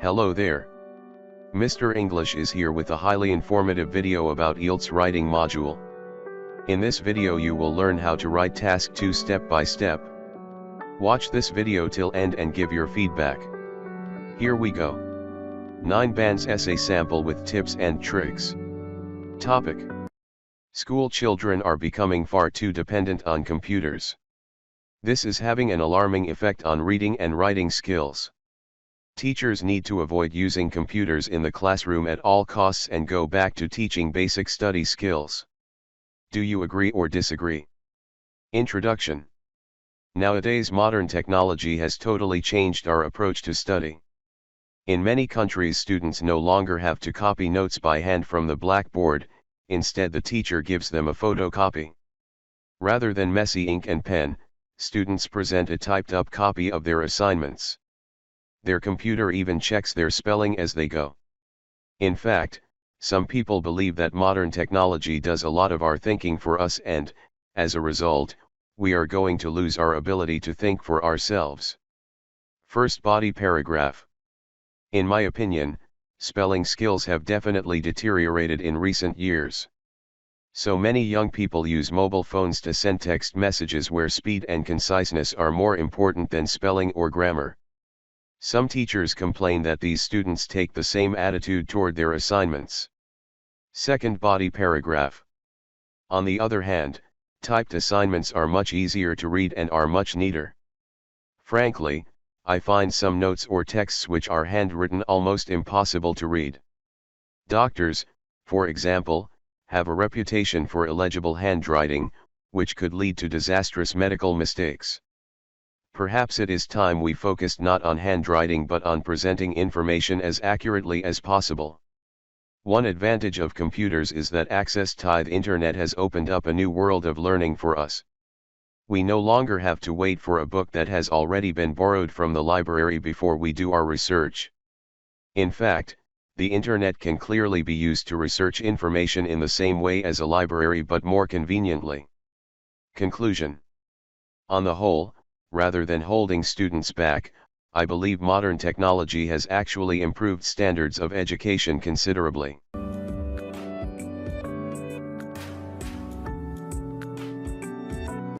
Hello there. Mr. English is here with a highly informative video about Ielts writing module. In this video you will learn how to write task 2 step by step. Watch this video till end and give your feedback. Here we go. 9 bands essay sample with tips and tricks. Topic: School children are becoming far too dependent on computers. This is having an alarming effect on reading and writing skills. Teachers need to avoid using computers in the classroom at all costs and go back to teaching basic study skills. Do you agree or disagree? Introduction. Nowadays modern technology has totally changed our approach to study. In many countries students no longer have to copy notes by hand from the blackboard, instead the teacher gives them a photocopy. Rather than messy ink and pen, students present a typed-up copy of their assignments. Their computer even checks their spelling as they go. In fact, some people believe that modern technology does a lot of our thinking for us and, as a result, we are going to lose our ability to think for ourselves. First body paragraph. In my opinion, spelling skills have definitely deteriorated in recent years. So many young people use mobile phones to send text messages where speed and conciseness are more important than spelling or grammar. Some teachers complain that these students take the same attitude toward their assignments. Second body paragraph. On the other hand, typed assignments are much easier to read and are much neater. Frankly, I find some notes or texts which are handwritten almost impossible to read. Doctors, for example, have a reputation for illegible handwriting, which could lead to disastrous medical mistakes. Perhaps it is time we focused not on handwriting but on presenting information as accurately as possible. One advantage of computers is that access to the internet has opened up a new world of learning for us. We no longer have to wait for a book that has already been borrowed from the library before we do our research. In fact, the internet can clearly be used to research information in the same way as a library but more conveniently. Conclusion. On the whole, rather than holding students back, I believe modern technology has actually improved standards of education considerably.